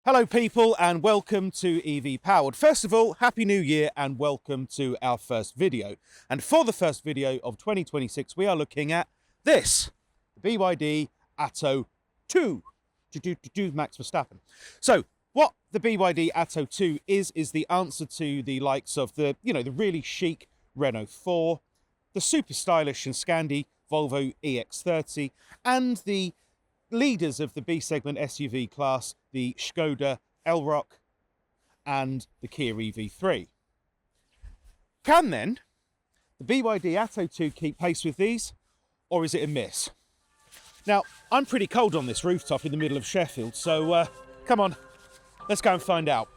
Hello people and welcome to EV Powered. First of all, Happy New Year and welcome to our first video. And for the first video of 2026, we are looking at this, the BYD Atto 2, Max Verstappen. So what the BYD Atto 2 is the answer to the likes of the really chic Renault 4, the super stylish and Scandi Volvo EX30, and the leaders of the B segment SUV class, the Skoda Elroq and the Kia EV3. Can then the BYD Atto 2 keep pace with these, or is it a miss? Now, I'm pretty cold on this rooftop in the middle of Sheffield, so come on, let's go and find out.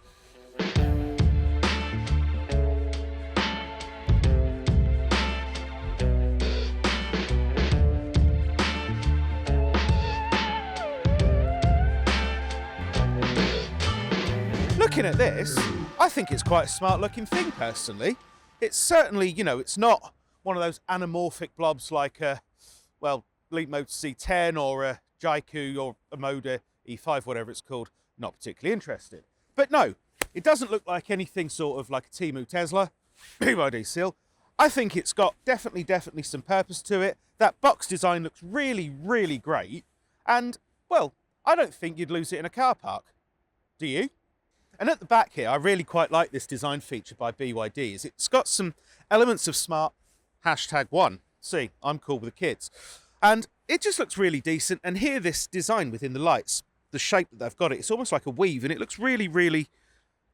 Looking at this, I think it's quite a smart looking thing personally. It's certainly, it's not one of those anamorphic blobs like Leapmotor C10 or a Jaiku or a Moda E5, whatever it's called. Not particularly interested. But no, it doesn't look like anything sort of like a Temu Tesla, BYD seal. I think it's got definitely some purpose to it. That box design looks really, really great. And, well, I don't think you'd lose it in a car park. Do you? And at the back here, I really quite like this design feature by BYD. It's got some elements of smart #1. See, I'm cool with the kids. And it just looks really decent. And here, this design within the lights, the shape that they've got it's almost like a weave, and it looks really, really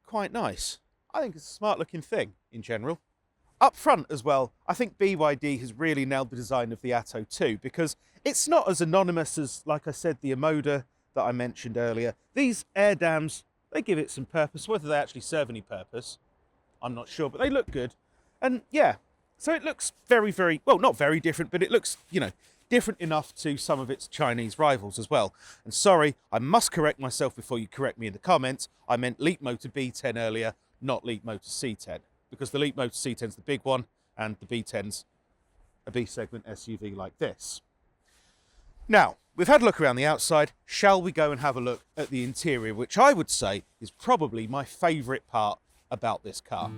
quite nice. I think it's a smart looking thing in general. Up front as well, I think BYD has really nailed the design of the Atto 2 because it's not as anonymous as, like I said, the Moda that I mentioned earlier. These air dams, they give it some purpose. Whether they actually serve any purpose, I'm not sure, but they look good. And yeah, so it looks very, very, well, not very different, but it looks, different enough to some of its Chinese rivals as well. And sorry, I must correct myself before you correct me in the comments. I meant Leapmotor B10 earlier, not Leapmotor C10, because the Leapmotor C10's the big one, and the B10's a B-segment SUV like this. Now, we've had a look around the outside. Shall we go and have a look at the interior, which I would say is probably my favourite part about this car.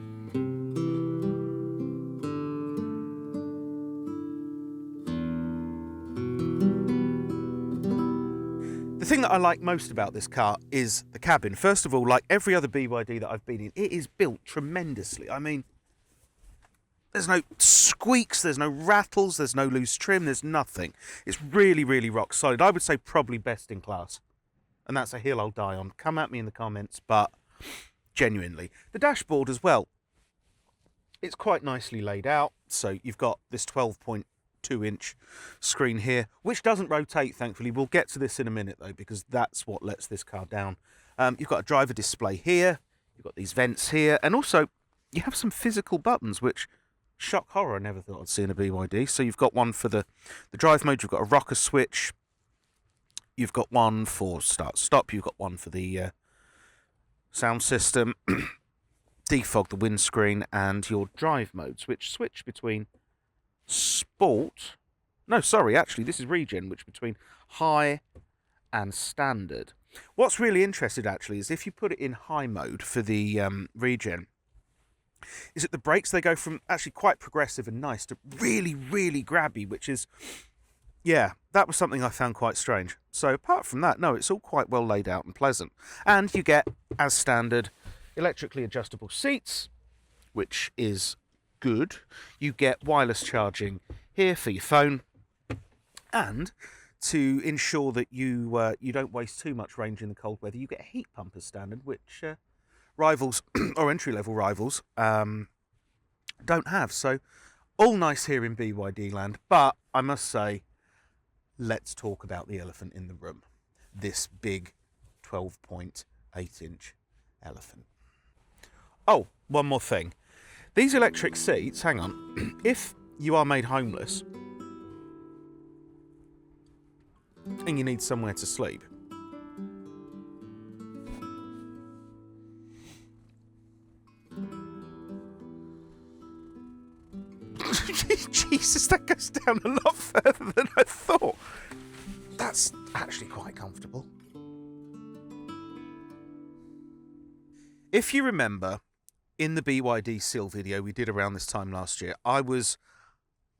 The thing that I like most about this car is the cabin. First of all, like every other BYD that I've been in, it is built tremendously. I mean, there's no squeaks, there's no rattles, there's no loose trim, there's nothing. It's really, really rock solid. I would say probably best in class. And that's a hill I'll die on. Come at me in the comments, but genuinely. The dashboard as well, it's quite nicely laid out. So you've got this 12.2-inch screen here, which doesn't rotate, thankfully. We'll get to this in a minute, though, because that's what lets this car down. You've got a driver display here. You've got these vents here. And also, you have some physical buttons, which... shock horror, I never thought I'd see in a BYD. So you've got one for the drive mode, you've got a rocker switch, you've got one for start-stop, you've got one for the sound system, defog the windscreen, and your drive modes, which switch between sport, no, sorry, actually, this is regen, which between high and standard. What's really interesting, actually, is if you put it in high mode for the regen, is that the brakes, they go from actually quite progressive and nice to really, really grabby, which is, yeah, that was something I found quite strange. So apart from that, no, it's all quite well laid out and pleasant. And you get, as standard, electrically adjustable seats, which is good. You get wireless charging here for your phone. And to ensure that you don't waste too much range in the cold weather, you get a heat pump as standard, which... rivals or entry-level rivals don't have. So all nice here in BYD land, but I must say, let's talk about the elephant in the room. This big 12.8-inch elephant. Oh, one more thing. These electric seats, hang on, if you are made homeless and you need somewhere to sleep, Jesus, that goes down a lot further than I thought. That's actually quite comfortable. If you remember, in the BYD seal video we did around this time last year, I was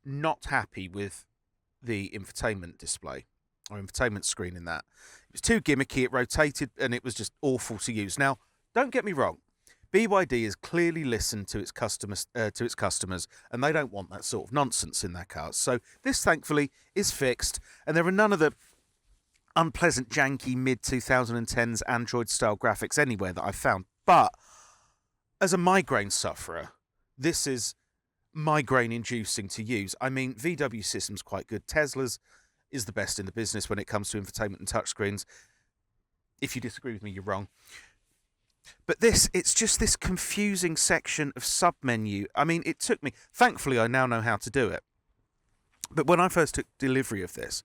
not happy with the infotainment display or infotainment screen in that. It was too gimmicky, it rotated, and it was just awful to use. Now, don't get me wrong, BYD has clearly listened to its customers, and they don't want that sort of nonsense in their cars. So this, thankfully, is fixed, and there are none of the unpleasant, janky mid-2010s Android-style graphics anywhere that I've found. But as a migraine sufferer, this is migraine-inducing to use. I mean, VW system's quite good. Tesla's is the best in the business when it comes to infotainment and touchscreens. If you disagree with me, you're wrong. But it's just this confusing section of sub-menu. I mean, it took me... Thankfully, I now know how to do it. But when I first took delivery of this,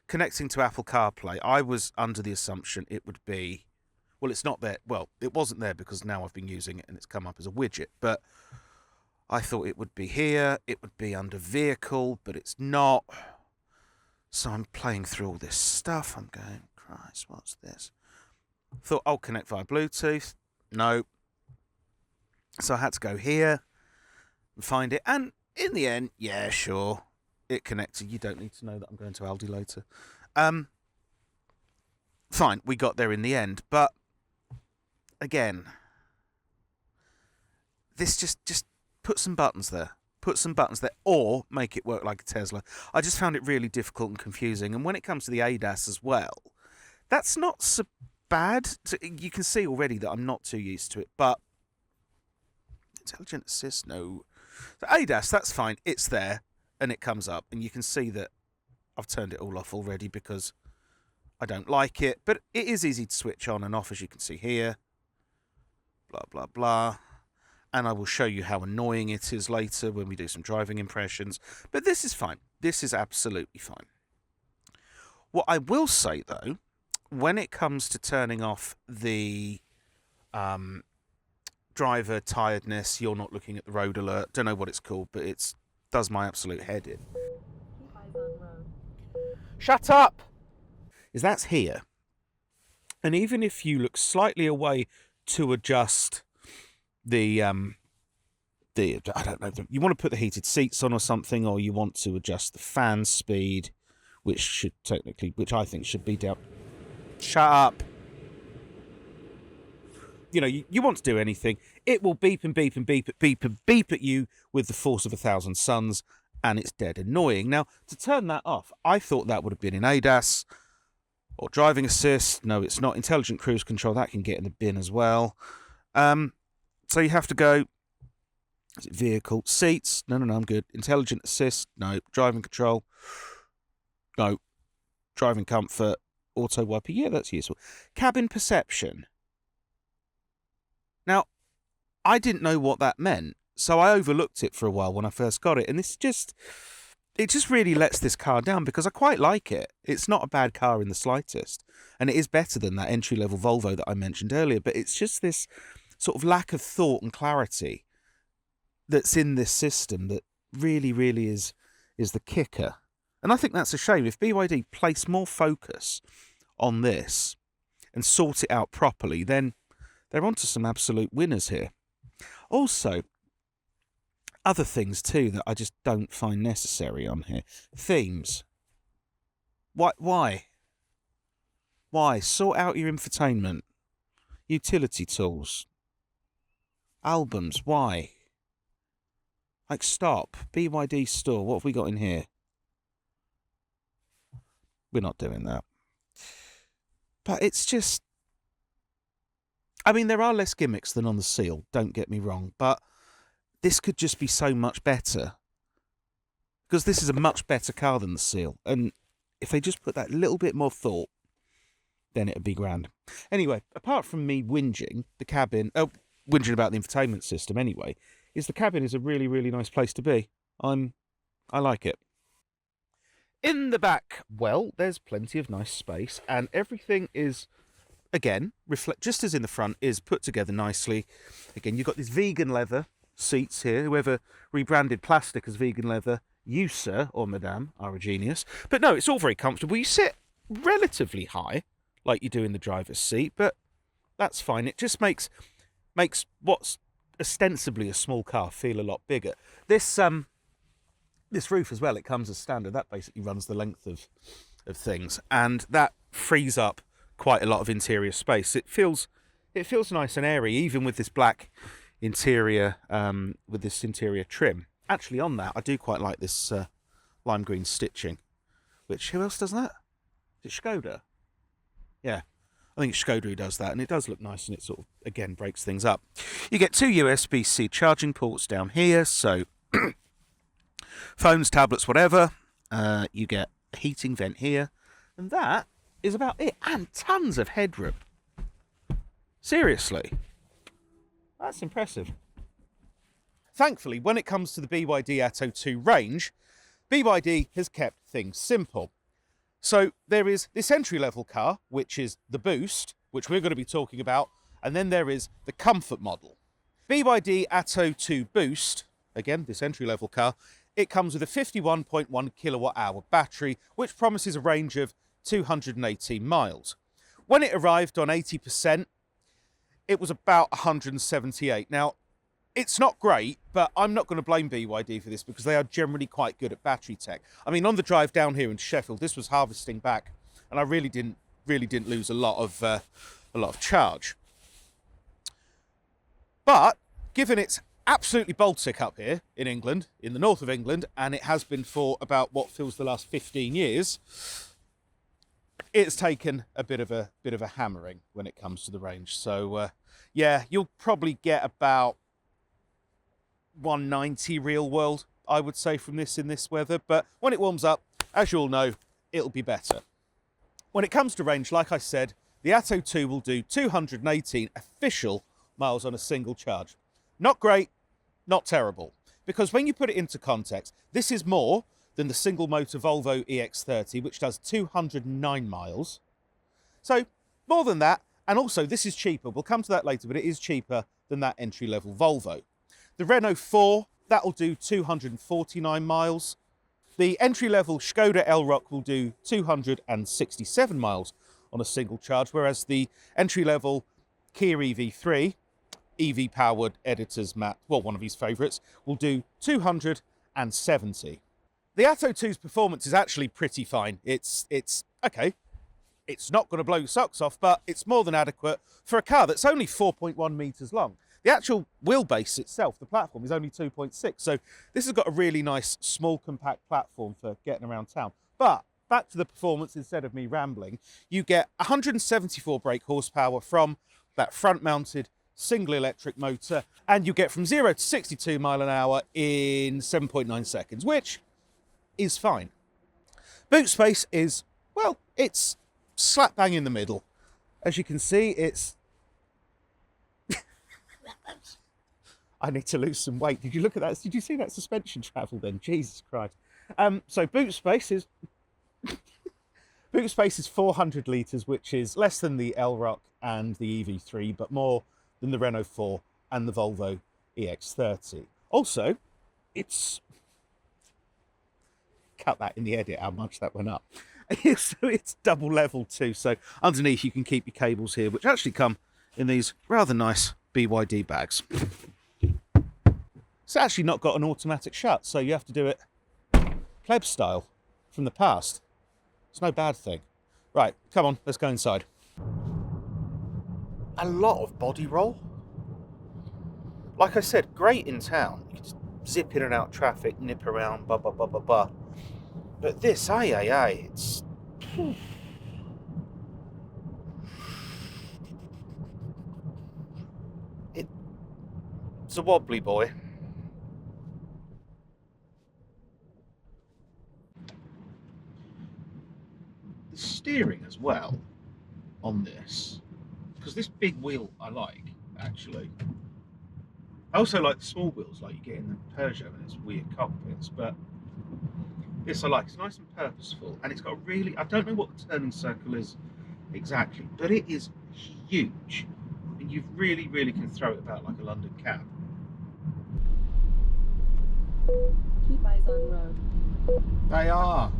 connecting to Apple CarPlay, I was under the assumption it would be... Well, it's not there. Well, it wasn't there because now I've been using it and it's come up as a widget. But I thought it would be here. It would be under vehicle, but it's not. So I'm playing through all this stuff. I'm going, Christ, what's this? Thought I'll connect via Bluetooth. No. So I had to go here and find it. And in the end, yeah, sure, it connected. You don't need to know that I'm going to Aldi later. Fine, we got there in the end. But again, this just put some buttons there. Put some buttons there, or make it work like a Tesla. I just found it really difficult and confusing. And when it comes to the ADAS as well, that's not so bad. You can see already that I'm not too used to it. But intelligent assist, no. So ADAS, that's fine. It's there, and it comes up. And you can see that I've turned it all off already because I don't like it. But it is easy to switch on and off, as you can see here. Blah, blah, blah. And I will show you how annoying it is later when we do some driving impressions. But this is fine. This is absolutely fine. What I will say, though, when it comes to turning off the driver tiredness, you're not looking at the road alert, don't know what it's called, but it does my absolute head in. Keep eyes on road. Shut up! Is that's here. And even if you look slightly away to adjust the I don't know, you want to put the heated seats on or something, or you want to adjust the fan speed, which I think should be down. Shut up. You know, you want to do anything, it will beep and beep and beep and beep and beep at you with the force of 1,000 suns, and it's dead annoying. Now, to turn that off, I thought that would have been in ADAS or driving assist. No, it's not. Intelligent cruise control, that can get in the bin as well. So you have to go, is it vehicle? Seats? No, I'm good. Intelligent assist? No. Driving control? No. Driving comfort? Auto wiper? Yeah, that's useful. Cabin perception. Now, I didn't know what that meant, so I overlooked it for a while when I first got it, and it just really lets this car down because I quite like it. It's not a bad car in the slightest, and it is better than that entry-level Volvo that I mentioned earlier, but it's just this sort of lack of thought and clarity that's in this system that really, really is the kicker. And I think that's a shame. If BYD place more focus on this and sort it out properly, then they're onto some absolute winners here. Also, other things too that I just don't find necessary on here. Themes. Why? Sort out your infotainment. Utility tools. Albums, why? Like, stop. BYD store, what have we got in here? We're not doing that. But it's just... I mean, there are less gimmicks than on the Seal, don't get me wrong, but this could just be so much better. Because this is a much better car than the Seal. And if they just put that little bit more thought, then it'd be grand. Anyway, apart from me whinging, the cabin... whinging about the infotainment system anyway, is the cabin is a really, really nice place to be. I like it. In the back, well, there's plenty of nice space, and everything is, again, just as in the front, is put together nicely. Again, you've got this vegan leather seats here. Whoever rebranded plastic as vegan leather, you, sir, or madame, are a genius. But no, it's all very comfortable. You sit relatively high, like you do in the driver's seat, but that's fine. It just makes makes what's ostensibly a small car feel a lot bigger. This roof as well, it comes as standard. That basically runs the length of things, and that frees up quite a lot of interior space. It feels nice and airy, even with this black interior, with this interior trim. Actually, on that, I do quite like this lime green stitching. Which, who else does that? Is it Skoda? Yeah, I think it's Skoda who does that, and it does look nice, and it sort of, again, breaks things up. You get 2 USB-C charging ports down here, so phones, tablets, whatever. You get a heating vent here, and that is about it, and tons of headroom. Seriously, that's impressive. Thankfully, when it comes to the BYD Atto 2 range, BYD has kept things simple. So there is this entry-level car, which is the Boost, which we're going to be talking about, and then there is the Comfort model. BYD Atto 2 Boost, again, this entry-level car, it comes with a 51.1 kilowatt-hour battery, which promises a range of 218 miles. When it arrived on 80%, it was about 178. Now, it's not great, but I'm not going to blame BYD for this because they are generally quite good at battery tech. I mean, on the drive down here in Sheffield, this was harvesting back, and I really didn't lose a lot of charge. But given it's absolutely Baltic up here in England, in the north of England, and it has been for about what feels the last 15 years, it's taken a bit of a hammering when it comes to the range. So yeah, you'll probably get about 190 real world, I would say, from this in this weather, but when it warms up, as you all know, it'll be better. When it comes to range, like I said, the Atto 2 will do 218 official miles on a single charge. Not great, not terrible, because when you put it into context, this is more than the single motor Volvo EX30, which does 209 miles. So more than that, and also this is cheaper. We'll come to that later, but it is cheaper than that entry-level Volvo. The Renault 4, that'll do 249 miles. The entry-level Skoda Elroq will do 267 miles on a single charge, whereas the entry-level Kia EV3, EV-powered editor's Matt, well, one of his favourites, will do 270. The Atto 2's performance is actually pretty fine. It's okay. It's not going to blow your socks off, but it's more than adequate for a car that's only 4.1 metres long. The actual wheelbase itself, the platform, is only 2.6. So this has got a really nice, small, compact platform for getting around town. But back to the performance, instead of me rambling, you get 174 brake horsepower from that front-mounted single electric motor, and you get from 0 to 62 mile an hour in 7.9 seconds, which is fine. Boot space is, well, it's slap bang in the middle. As you can see, it's... I need to lose some weight. Did you look at that? Did you see that suspension travel then? Jesus Christ. So boot space is... boot space is 400 litres, which is less than the Elroq and the EV3, but more than the Renault 4 and the Volvo EX30. Also, it's... Cut that in the edit, how much that went up. So it's double level too. So underneath you can keep your cables here, which actually come in these rather nice BYD bags. It's actually not got an automatic shut, so you have to do it pleb style from the past. It's no bad thing. Right, come on, let's go inside. A lot of body roll. Like I said, great in town. You can just zip in and out traffic, nip around, blah, blah, blah, blah, blah. But this, it's... It's a wobbly boy. The steering as well on this, because this big wheel I like, actually. I also like the small wheels like you get in the Peugeot and its weird cockpits, but this I like. It's nice and purposeful, and it's got a really, I don't know what the turning circle is exactly, but it is huge. I mean, you really, really can throw it about like a London cab. Keep eyes on road. They are.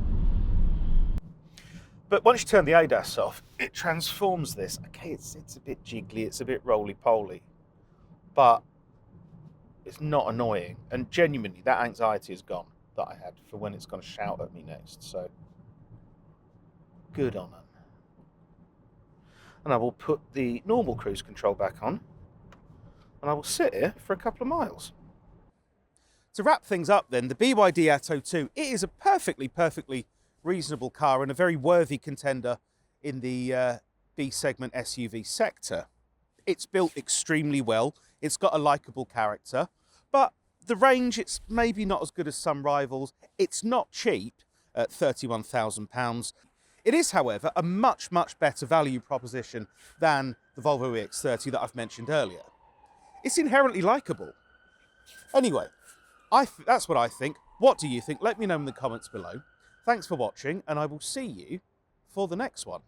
But once you turn the ADAS off, it transforms this. Okay, it's a bit jiggly, it's a bit roly-poly. but it's not annoying. And genuinely, that anxiety is gone that I had for when it's going to shout at me next. So good on them. And I will put the normal cruise control back on, and I will sit here for a couple of miles. To wrap things up then, the BYD Atto 2, it is a perfectly reasonable car and a very worthy contender in the B segment SUV sector. It's built extremely well, it's got a likeable character, but the range, it's maybe not as good as some rivals. It's not cheap at £31,000. It is, however, a much better value proposition than the Volvo EX30 that I've mentioned earlier. It's inherently likeable. Anyway, that's what I think. What do you think? Let me know in the comments below. Thanks for watching, and I will see you for the next one.